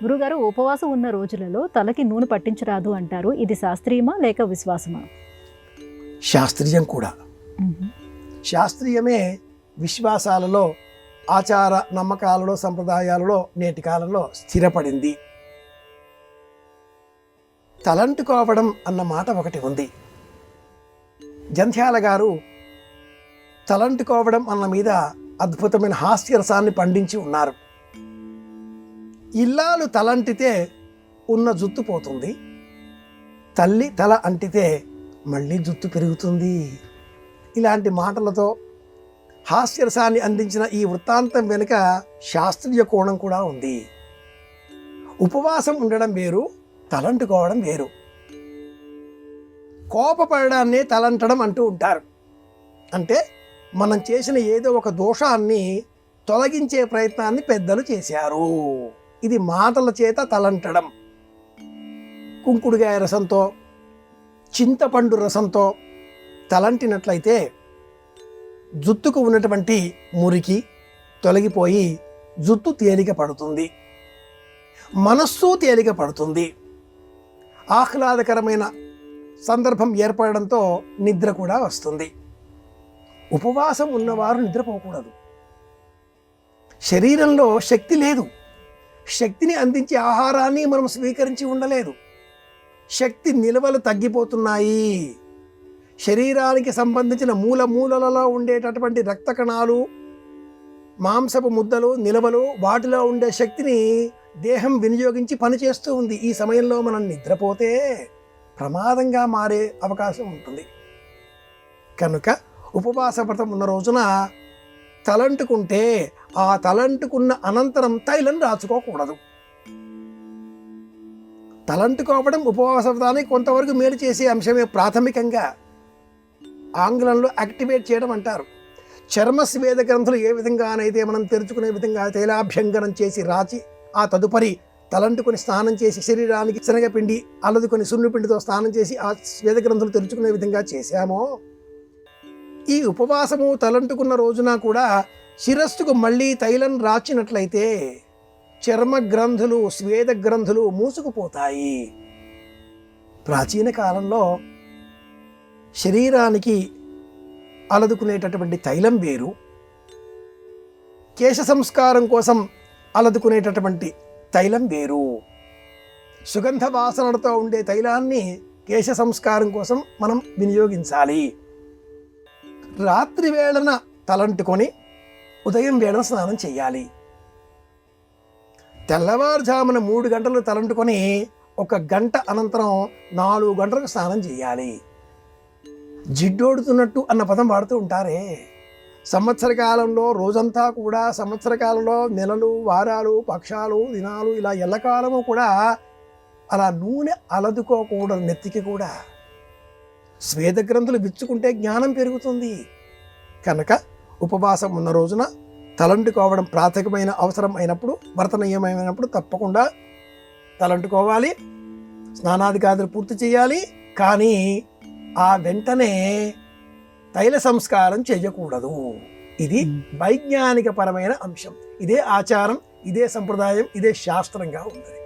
గురుగారు, ఉపవాసం ఉన్న రోజులలో తలకి నూనె పట్టించరాదు అంటారు. ఇది శాస్త్రీయమా లేక విశ్వాసమా? శాస్త్రీయం కూడా. మ్మ్. శాస్త్రీయమే విశ్వాసాలలో, ఆచార నమ్మకాలలో, సంప్రదాయాలలో నేటి కాలంలో స్థిరపడింది. తలంటుకోవడం అన్న మాట ఒకటి ఉంది. జంధ్యాల గారు తలంటుకోవడం అన్న మీద అద్భుతమైన హాస్యరసాన్ని పండించి ఉన్నారు. ఇల్లాలు తలంటితే ఉన్న జుత్తు పోతుంది, తల్లి తల అంటితే మళ్ళీ జుత్తు పెరుగుతుంది. ఇలాంటి మాటలతో హాస్యరసాన్ని అందించిన ఈ వృత్తాంతం వెనుక శాస్త్రీయ కోణం కూడా ఉంది. ఉపవాసం ఉండడం వేరు, తలంటుకోవడం వేరు. కోపపడడాన్నే తలంటడం అంటూ ఉంటారు. అంటే మనం చేసిన ఏదో ఒక దోషాన్ని తొలగించే ప్రయత్నాన్ని పెద్దలు చేశారు. ఇది మాటల చేత తలంటడం. కుంకుడుగాయ రసంతో, చింతపండు రసంతో తలంటినట్లయితే జుత్తుకు ఉన్నటువంటి మురికి తొలగిపోయి జుత్తు తేలిక పడుతుంది, మనస్సు తేలిక పడుతుంది. ఆహ్లాదకరమైన సందర్భం ఏర్పడడంతో నిద్ర కూడా వస్తుంది. ఉపవాసం ఉన్నవారు నిద్రపోకూడదు. శరీరంలో శక్తి లేదు. శక్తిని అందించే ఆహారాన్ని మనం స్వీకరించి ఉండలేదు. శక్తి నిల్వలు తగ్గిపోతున్నాయి. శరీరానికి సంబంధించిన మూలలలో ఉండేటటువంటి రక్త కణాలు, మాంసపు ముద్దలు, నిల్వలు, వాటిలో ఉండే శక్తిని దేహం వినియోగించి పనిచేస్తూ ఉంది. ఈ సమయంలో మనం నిద్రపోతే ప్రమాదంగా మారే అవకాశం ఉంటుంది. కనుక ఉపవాస వ్రతం ఉన్న రోజున తలంటుకుంటే ఆ తలంటుకున్న అనంతరం తైలం రాచుకోకూడదు. తలంటుకోవడం ఉపవాస వ్రతానికి కొంతవరకు మేలు చేసే అంశమే. ప్రాథమికంగా ఆంగ్లంలో యాక్టివేట్ చేయడం అంటారు. చర్మ స్వేద గ్రంథులు ఏ విధంగానైతే మనం తెరుచుకునే విధంగా తైలాభ్యంగనం చేసి రాచి ఆ తదుపరి తలంటుకొని స్నానం చేసి శరీరానికి శనగపిండి అల్లదుకొని సున్నిపిండితో స్నానం చేసి ఆ స్వేద గ్రంథులు తెరుచుకునే విధంగా చేశామో, ఈ ఉపవాసము తలంటుకున్న రోజున కూడా శిరస్సుకు మళ్ళీ తైలం రాచినట్లయితే చర్మ గ్రంథులు, స్వేద గ్రంథులు మూసుకుపోతాయి. ప్రాచీన కాలంలో శరీరానికి అలదుకునేటటువంటి తైలం వేరు, కేశ సంస్కారం కోసం అలదుకునేటటువంటి తైలం వేరు. సుగంధ వాసనలతో ఉండే తైలాన్ని కేశ సంస్కారం కోసం మనం వినియోగించాలి. రాత్రి వేళన తలంటుకొని ఉదయం వేళన స్నానం చేయాలి. తెల్లవారుజామున 3 గంటలు తలంటుకొని 1 గంట అనంతరం 4 గంటలకు స్నానం చేయాలి. జిడ్డోడుతున్నట్టు అన్న పదం వాడుతూ ఉంటారే. సంవత్సర కాలంలో రోజంతా కూడా, సంవత్సర కాలంలో నెలలు, వారాలు, పక్షాలు, దినాలు, ఇలా ఎల్లకాలము కూడా అలా నూనె అలదుకోకూడదు. నెత్తికి కూడా స్వేద గ్రంథులు విచ్చుకుంటే జ్ఞానం పెరుగుతుంది. కనుక ఉపవాసం ఉన్న రోజున తలంటుకోవడం ప్రాథమికమైన అవసరం అయినప్పుడు, వ్రత నియమమైనప్పుడు తప్పకుండా తలంటుకోవాలి. స్నానాదికాదులు పూర్తి చేయాలి. కానీ ఆ వెంటనే తైల సంస్కారం చేయకూడదు. ఇది వైజ్ఞానిక పరమైన అంశం. ఇదే ఆచారం, ఇదే సంప్రదాయం, ఇదే శాస్త్రంగా ఉంది.